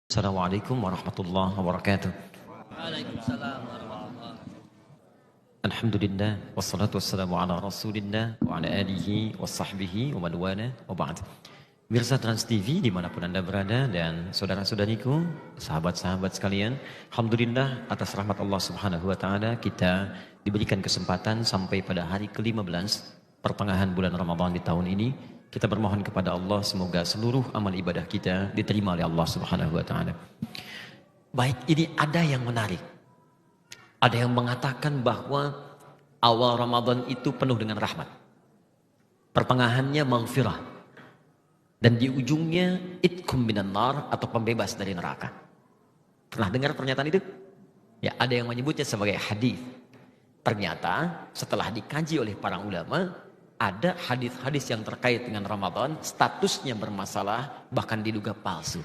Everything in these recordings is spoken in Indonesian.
Assalamualaikum warahmatullahi wabarakatuh. Waalaikumsalam warahmatullahi wabarakatuh. Alhamdulillah wassalatu wassalamu ala Rasulillah wa ala alihi wa sahbihi wa man wala wa ba'd. Mirsa Trans TV dimanapun Anda berada dan saudara-saudariku, sahabat-sahabat sekalian, alhamdulillah atas rahmat Allah Subhanahu wa taala kita diberikan kesempatan sampai pada hari ke-15 pertengahan bulan Ramadan di tahun ini. Kita bermohon kepada Allah semoga seluruh amal ibadah kita diterima oleh Allah Subhanahu wa taala. Baik, ini ada yang menarik. Ada yang mengatakan bahwa awal Ramadan itu penuh dengan rahmat. Pertengahannya maghfirah. Dan di ujungnya itkum minan nar atau pembebas dari neraka. Pernah dengar pernyataan itu? Ya, ada yang menyebutnya sebagai hadis. Ternyata setelah dikaji oleh para ulama, ada hadis-hadis yang terkait dengan Ramadan, statusnya bermasalah, bahkan diduga palsu.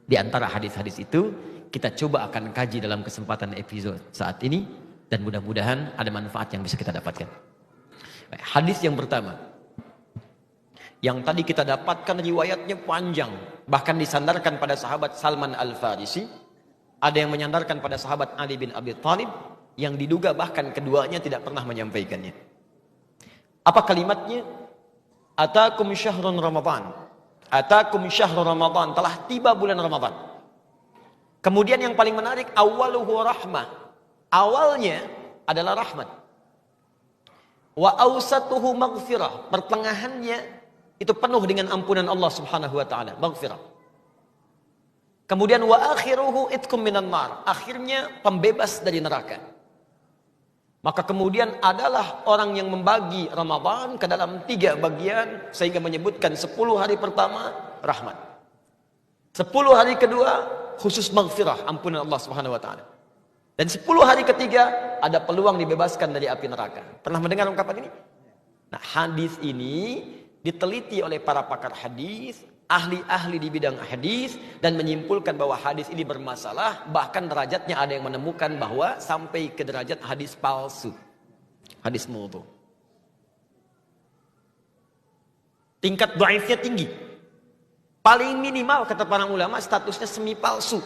Di antara hadis-hadis itu, kita coba akan kaji dalam kesempatan episode saat ini, dan mudah-mudahan ada manfaat yang bisa kita dapatkan. Hadis yang pertama, yang tadi kita dapatkan riwayatnya panjang, bahkan disandarkan pada sahabat Salman Al-Farisi, ada yang menyandarkan pada sahabat Ali bin Abi Thalib, yang diduga bahkan keduanya tidak pernah menyampaikannya. Apa kalimatnya? Atakum syahrun Ramadan. Atakum syahrun Ramadan. Telah tiba bulan Ramadan. Kemudian yang paling menarik, awaluhu rahmah. Awalnya adalah rahmat. Wa awsatuhu maghfirah. Pertengahannya itu penuh dengan ampunan Allah Subhanahu wa taala, maghfirah. Kemudian wa akhiruhu itkum minan nar. Akhirnya pembebas dari neraka. Maka kemudian adalah orang yang membagi Ramadan ke dalam 3 bagian sehingga menyebutkan 10 hari pertama rahmat. 10 hari kedua khusus maghfirah, ampunan Allah Subhanahu wa taala. Dan 10 hari ketiga ada peluang dibebaskan dari api neraka. Pernah mendengar ungkapan ini? Nah, hadis ini diteliti oleh para pakar hadis, ahli-ahli di bidang hadis, dan menyimpulkan bahwa hadis ini bermasalah. Bahkan derajatnya ada yang menemukan bahwa sampai ke derajat hadis palsu, hadis maudhu. Tingkat dhaifnya tinggi. Paling minimal kata para ulama statusnya semi palsu.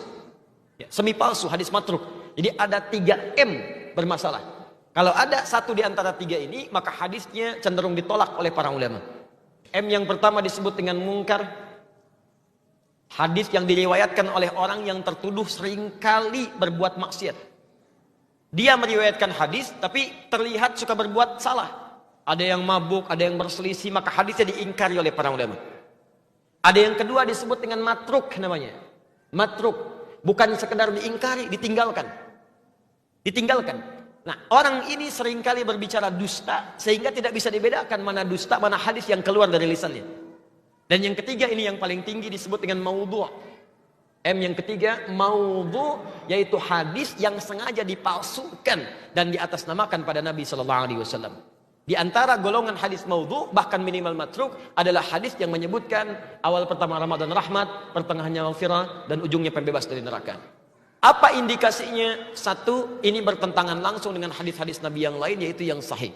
Ya, semi palsu, hadis matruk. Jadi ada 3M bermasalah. Kalau ada satu di antara 3 ini, maka hadisnya cenderung ditolak oleh para ulama. M yang pertama disebut dengan mungkar. Hadis yang diriwayatkan oleh orang yang tertuduh seringkali berbuat maksiat. Dia meriwayatkan hadis tapi terlihat suka berbuat salah. Ada yang mabuk, ada yang berselisih, maka hadisnya diingkari oleh para ulama. Ada yang kedua disebut dengan matruk namanya. Matruk. Bukan sekedar diingkari, ditinggalkan. Ditinggalkan. Nah, orang ini seringkali berbicara dusta sehingga tidak bisa dibedakan mana dusta, mana hadis yang keluar dari lisannya. Dan yang ketiga ini yang paling tinggi disebut dengan maudhu'. M yang ketiga maudhu', yaitu hadis yang sengaja dipalsukan dan diatasnamakan pada Nabi SAW. Di antara golongan hadis maudhu', bahkan minimal matruk, adalah hadis yang menyebutkan awal pertama Ramadan rahmat, pertengahannya maghfirah, dan ujungnya pembebas dari neraka. Apa indikasinya? Satu, ini bertentangan langsung dengan hadis-hadis Nabi yang lain, yaitu yang sahih.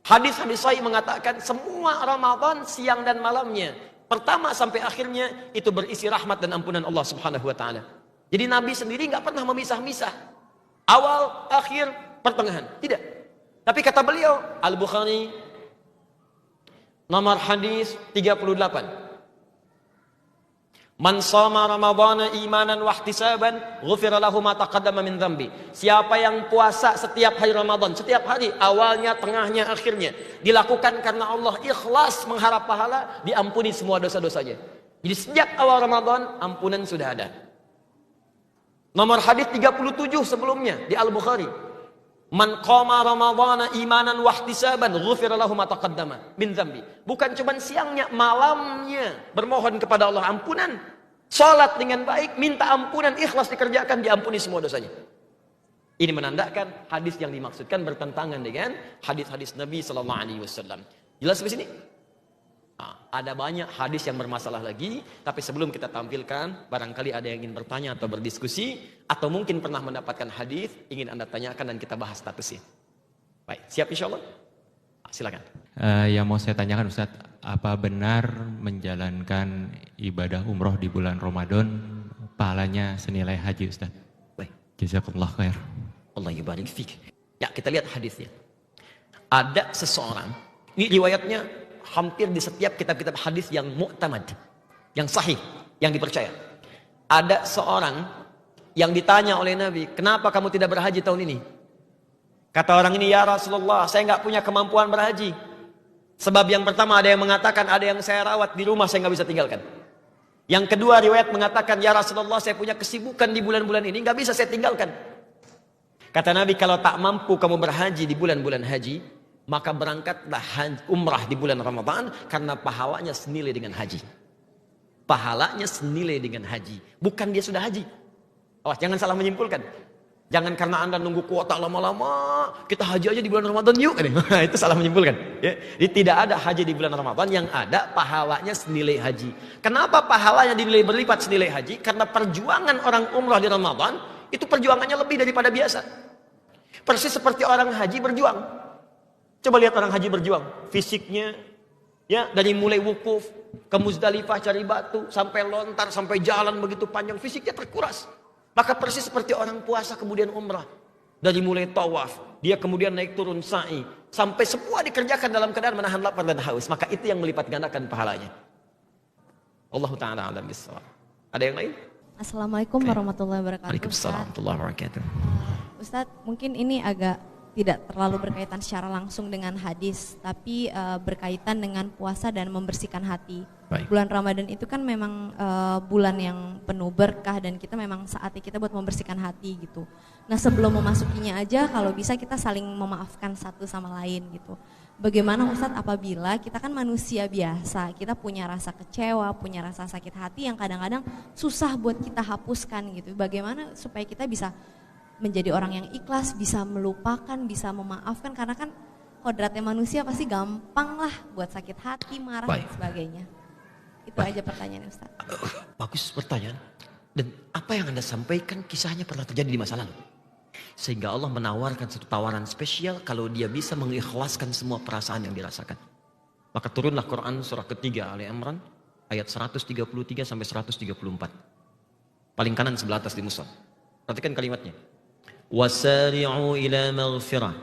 Hadis-hadis sahih mengatakan semua Ramadan siang dan malamnya, pertama sampai akhirnya itu berisi rahmat dan ampunan Allah Subhanahu wa taala. Jadi Nabi sendiri nggak pernah memisah-misah awal, akhir, pertengahan, tidak. Tapi kata beliau, Al-Bukhari nomor hadis 38. Man shoma ramadhana imanan wa ihtisaban ghufira lahu ma taqaddama min dhanbi. Siapa yang puasa setiap hari Ramadan, setiap hari, awalnya, tengahnya, akhirnya, dilakukan karena Allah ikhlas mengharap pahala, diampuni semua dosa-dosanya. Jadi sejak awal Ramadan ampunan sudah ada. Nomor hadis 37 sebelumnya di Al-Bukhari. Man qama ramadhana imanan wa ihtisaban ghufira lahu ma taqaddama min dhanbi. Bukan cuma siangnya, malamnya bermohon kepada Allah ampunan, salat dengan baik, minta ampunan, ikhlas dikerjakan, diampuni semua dosanya. Ini menandakan hadis yang dimaksudkan bertentangan dengan hadis-hadis Nabi sallallahu alaihi wasallam. Jelas di sini? Nah, ada banyak hadis yang bermasalah lagi, tapi sebelum kita tampilkan, barangkali ada yang ingin bertanya atau berdiskusi, atau mungkin pernah mendapatkan hadis, ingin Anda tanyakan dan kita bahas statusnya. Baik, siap insyaallah? Silakan. Yang mau saya tanyakan Ustadz, apa benar menjalankan ibadah umroh di bulan Ramadan pahalanya senilai haji Ustaz? Baik. Jazakumullah khair. Allah yubarik fik. Ya, kita lihat hadisnya. Ada seseorang, ini riwayatnya hampir di setiap kitab-kitab hadis yang mu'tamad, yang sahih, yang dipercaya. Ada seorang yang ditanya oleh Nabi, kenapa kamu tidak berhaji tahun ini? Kata orang ini, ya Rasulullah, saya nggak punya kemampuan berhaji. Sebab yang pertama ada yang mengatakan, ada yang saya rawat di rumah, saya nggak bisa tinggalkan. Yang kedua riwayat mengatakan, ya Rasulullah, saya punya kesibukan di bulan-bulan ini, nggak bisa saya tinggalkan. Kata Nabi, kalau tak mampu kamu berhaji di bulan-bulan haji, maka berangkatlah umrah di bulan Ramadan, karena pahalanya senilai dengan haji. Pahalanya senilai dengan haji. Bukan dia sudah haji. Awas, jangan salah menyimpulkan. Jangan karena Anda nunggu kuota lama-lama, kita haji aja di bulan Ramadan yuk. Itu salah menyimpulkan. Ya. Jadi tidak ada haji di bulan Ramadan, yang ada pahalanya senilai haji. Kenapa pahalanya dinilai berlipat senilai haji? Karena perjuangan orang umrah di Ramadan, itu perjuangannya lebih daripada biasa. Persis seperti orang haji berjuang. Coba lihat orang haji berjuang. Fisiknya, ya dari mulai wukuf, ke Muzdalifah cari batu, sampai lontar, sampai jalan begitu panjang, fisiknya terkuras. Maka persis seperti orang puasa kemudian umrah. Dari mulai tawaf, dia kemudian naik turun sa'i, sampai semua dikerjakan dalam keadaan menahan lapar dan haus. Maka itu yang melipat gandakan pahalanya. Allah Ta'ala alam bisawab. Ada yang lain? Assalamualaikum warahmatullahi wabarakatuh. Waalaikumsalam warahmatullahi wabarakatuh. Ustadz, mungkin ini agak tidak terlalu berkaitan secara langsung dengan hadis, tapi berkaitan dengan puasa dan membersihkan hati. Baik. Bulan Ramadan itu kan memang bulan yang penuh berkah, dan kita memang saatnya kita buat membersihkan hati gitu. Nah, sebelum memasukinya aja kalau bisa kita saling memaafkan satu sama lain gitu. Bagaimana Ustadz apabila kita kan manusia biasa, kita punya rasa kecewa, punya rasa sakit hati yang kadang-kadang susah buat kita hapuskan gitu. Bagaimana supaya kita bisa menjadi orang yang ikhlas, bisa melupakan, bisa memaafkan, karena kan kodratnya manusia pasti gampang lah buat sakit hati, marah dan sebagainya. Itu aja pertanyaannya Ustaz. Bagus pertanyaan. Dan apa yang Anda sampaikan kisahnya pernah terjadi di masa lalu. Sehingga Allah menawarkan satu tawaran spesial kalau dia bisa mengikhlaskan semua perasaan yang dirasakan. Maka turunlah Quran surah ketiga Ali Imran ayat 133 sampai 134. Paling kanan sebelah atas di mushaf. Perhatikan kalimatnya. Wasari'u ila maghfirah.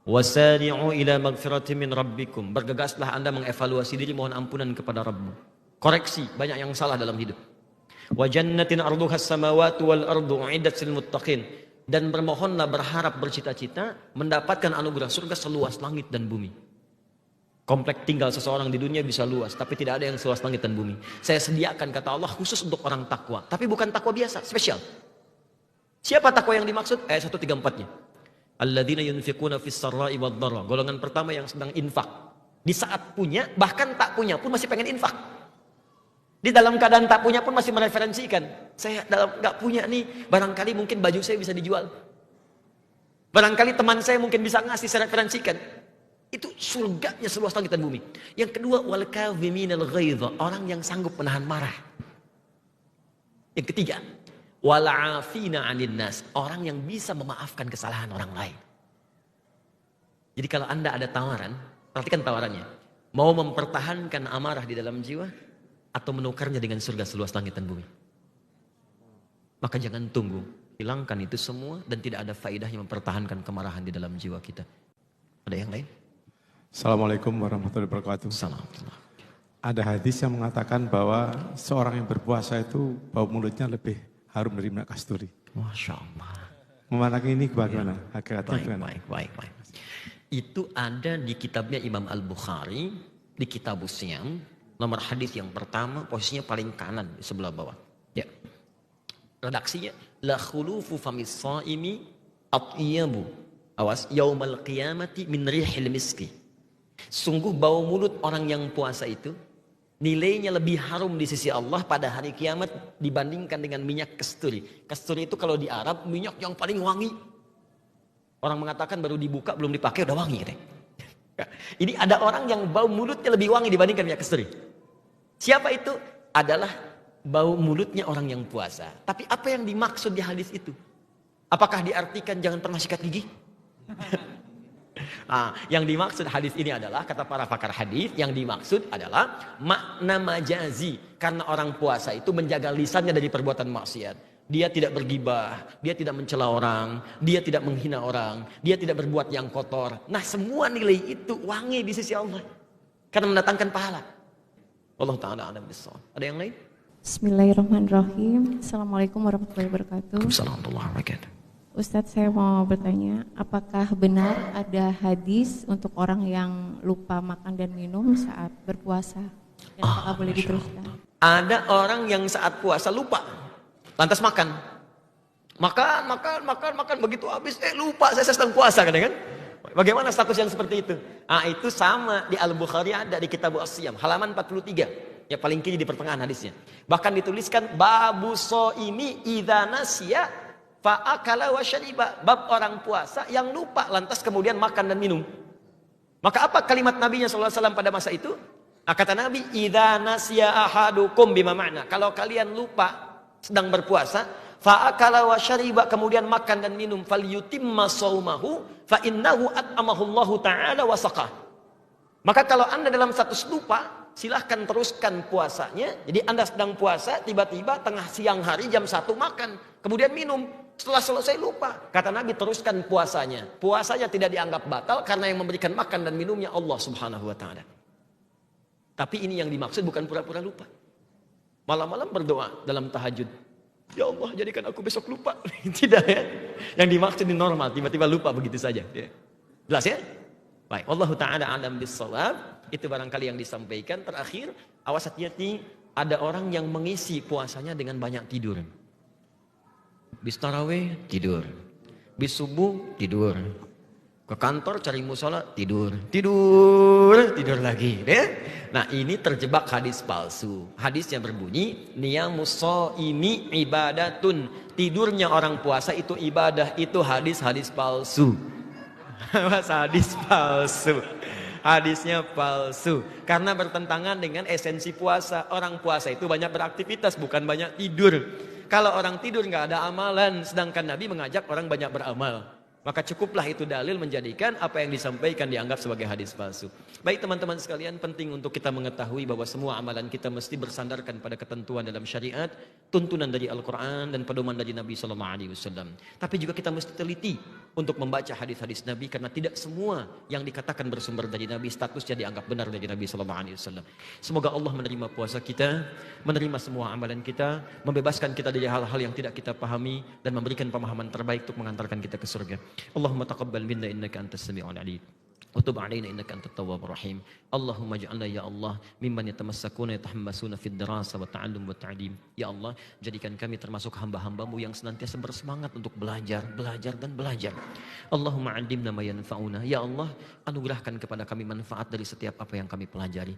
Wasari'u ila maghfirati min rabbikum. Bergegaslah Anda mengevaluasi diri, mohon ampunan kepada Rabbmu. Koreksi, banyak yang salah dalam hidup. Wa jannatin arduhas samawati wal ardu uiddat lil muttaqin. Dan bermohonlah, berharap, bercita-cita mendapatkan anugerah surga seluas langit dan bumi. Komplek tinggal seseorang di dunia bisa luas, tapi tidak ada yang seluas langit dan bumi. Saya sediakan, kata Allah, khusus untuk orang takwa. Tapi bukan takwa biasa, spesial. Siapa takwa yang dimaksud? Ayat 134-nya. Alladzina yunfiquna fis sarra'i wad dharra. Golongan pertama yang sedang infak. Di saat punya, bahkan tak punya pun masih pengen infak. Di dalam keadaan tak punya pun masih mereferensikan. Saya dalam nggak punya nih, barangkali mungkin baju saya bisa dijual. Barangkali teman saya mungkin bisa ngasih, saya referensikan. Itu surganya seluas langit dan bumi. Yang kedua, wal kadhiminal ghaidha, orang yang sanggup menahan marah. Yang ketiga, wal 'afina 'anil nas, orang yang bisa memaafkan kesalahan orang lain. Jadi kalau Anda ada tawaran, perhatikan tawarannya. Mau mempertahankan amarah di dalam jiwa atau menukarnya dengan surga seluas langit dan bumi? Maka jangan tunggu, hilangkan itu semua dan tidak ada faedahnya mempertahankan kemarahan di dalam jiwa kita. Ada yang lain? Assalamualaikum warahmatullahi wabarakatuh. Assalamualaikum. Ada hadis yang mengatakan bahwa seorang yang berpuasa itu bau mulutnya lebih harum dari minyak kasturi. Masya Allah. Memandang ini bagaimana? Hakikatnya Baik. Itu ada di kitabnya Imam Al-Bukhari, di Kitabus Siyam, nomor hadis yang pertama, posisinya paling kanan di sebelah bawah. Ya. Redaksinya, la khulufu famis shaimi atyabu. Awas, yaumal qiyamati min rihil miski. Sungguh bau mulut orang yang puasa itu nilainya lebih harum di sisi Allah pada hari kiamat dibandingkan dengan minyak kasturi. Kasturi itu kalau di Arab minyak yang paling wangi. Orang mengatakan baru dibuka belum dipakai udah wangi. Ini ada orang yang bau mulutnya lebih wangi dibandingkan minyak kasturi. Siapa itu? Adalah bau mulutnya orang yang puasa. Tapi apa yang dimaksud di hadis itu? Apakah diartikan jangan pernah sikat gigi? Yang dimaksud hadis ini adalah, kata para pakar hadis, yang dimaksud adalah makna majazi. Karena orang puasa itu menjaga lisannya dari perbuatan maksiat. Dia tidak bergibah, dia tidak mencela orang, dia tidak menghina orang, dia tidak berbuat yang kotor. Nah, semua nilai itu wangi di sisi Allah. Karena mendatangkan pahala. Allah Ta'ala a'lam bissawab. Ada yang lain? Bismillahirrahmanirrahim. Assalamualaikum warahmatullahi wabarakatuh. Assalamualaikum warahmatullahi wabarakatuh. Ustadz, saya mau bertanya, apakah benar ada hadis untuk orang yang lupa makan dan minum saat berpuasa? Dan apakah boleh diteruskan? Ada orang yang saat puasa lupa, lantas makan. Makan, begitu habis, lupa saya sedang puasa kan? Bagaimana status yang seperti itu? Itu sama di Al-Bukhari, ada di Kitab As-Siyam, halaman 43. Ya paling kiri di pertengahan hadisnya. Bahkan dituliskan, babu so'imi idza nasya fa'akala wa syariba, bab orang puasa yang lupa lantas kemudian makan dan minum. Maka apa kalimat Nabinya SAW pada masa itu? Kata Nabi, idza nasya ahadukum, bima makna, kalau kalian lupa sedang berpuasa, fa'akala wa syariba, kemudian makan dan minum, falyutimma shaumahu fa innahu at'amahu Allah taala wa saqah. Maka kalau Anda dalam status lupa, silahkan teruskan puasanya. Jadi Anda sedang puasa, tiba-tiba tengah siang hari jam 1 makan, kemudian minum. Setelah selesai lupa, kata Nabi, teruskan puasanya. Puasanya tidak dianggap batal karena yang memberikan makan dan minumnya Allah Subhanahu wa Ta'ala. Tapi ini yang dimaksud bukan pura-pura lupa. Malam-malam berdoa dalam tahajud, ya Allah jadikan aku besok lupa. Tidak ya. Yang dimaksud ini normal, tiba-tiba lupa begitu saja. Jelas ya? Baik, Allah Ta'ala a'lam bis-shawab. Itu barangkali yang disampaikan. Terakhir, awas hati-hati, ada orang yang mengisi puasanya dengan banyak tidur. Bis tarawih tidur, bis subuh tidur, ke kantor cari musola tidur lagi, deh. Nah, ini terjebak hadis palsu. Hadisnya berbunyi, niyamus shaimi ibadatun, tidurnya orang puasa itu ibadah. Itu hadis palsu. Hadis palsu. Hadisnya palsu karena bertentangan dengan esensi puasa. Orang puasa itu banyak beraktivitas, bukan banyak tidur. Kalau orang tidur nggak ada amalan, sedangkan Nabi mengajak orang banyak beramal. Maka cukuplah itu dalil menjadikan apa yang disampaikan dianggap sebagai hadis palsu. Baik teman-teman sekalian, penting untuk kita mengetahui bahwa semua amalan kita mesti bersandarkan pada ketentuan dalam syariat, tuntunan dari Al-Quran dan pedoman dari Nabi SAW. Tapi juga kita mesti teliti untuk membaca hadis-hadis Nabi, karena tidak semua yang dikatakan bersumber dari Nabi statusnya dianggap benar dari Nabi SAW. Semoga Allah menerima puasa kita, menerima semua amalan kita, membebaskan kita dari hal-hal yang tidak kita pahami, dan memberikan pemahaman terbaik untuk mengantarkan kita ke surga. Allahumma taqabbal minna innaka antas sami'ul alim. Wa tub 'alaina innaka antat tawwabur rahim. Allahumma ij'alna ya Allah mimman yatamassakuna yatahammasuna fid dirasa wa ta'allum wa ta'lim. Ya Allah, jadikan kami termasuk hamba-hamba-Mu yang senantiasa bersemangat untuk belajar dan belajar. Allahumma 'allimna ma yanfa'una. Ya Allah, anugerahkan kepada kami manfaat dari setiap apa yang kami pelajari.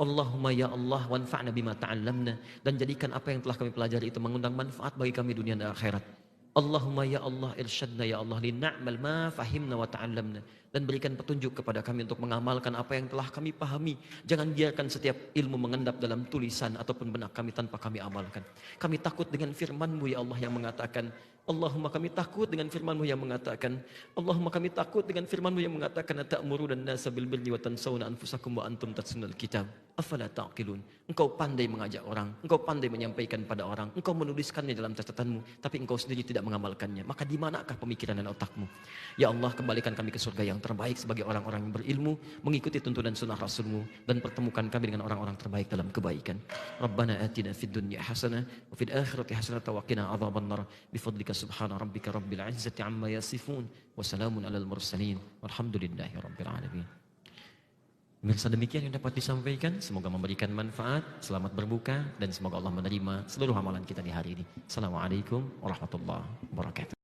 Allahumma ya Allah wanfa'na bima ta'allamna, dan jadikan apa yang telah kami pelajari itu mengundang manfaat bagi kami dunia dan akhirat. Allahumma ya Allah irsyadna ya Allah lina'mal ma fahimna wa ta'allamna, dan berikan petunjuk kepada kami untuk mengamalkan apa yang telah kami pahami. Jangan biarkan setiap ilmu mengendap dalam tulisan ataupun benak kami tanpa kami amalkan. Kami takut dengan firman-Mu ya Allah yang mengatakan, Allahumma kami takut dengan firman-Mu yang mengatakan, Allahumma kami takut dengan firman-Mu yang mengatakan, ta'muruna an-nasa bil birri wa tansawna anfusakum wa antum tatsunal kitab. Afala taqilun. Engkau pandai mengajak orang, engkau pandai menyampaikan pada orang, engkau menuliskannya dalam catatanmu, tapi engkau sendiri tidak mengamalkannya. Maka di manakah pemikiran dan otakmu? Ya Allah, kembalikan kami ke surga yang terbaik sebagai orang-orang yang berilmu, mengikuti tuntunan sunnah Rasul-Mu, dan pertemukan kami dengan orang-orang terbaik dalam kebaikan. Rabbana atina fid dunya hasanah wa fil akhirati hasanah wa qina adzabannar. Bifadlika subhana rabbika rabbil izzati amma yasifun wa salamun alal mursalin walhamdulillahi rabbil alamin. Pemirsa, demikian yang dapat disampaikan. Semoga memberikan manfaat. Selamat berbuka dan semoga Allah menerima seluruh amalan kita di hari ini. Assalamualaikum warahmatullahi wabarakatuh.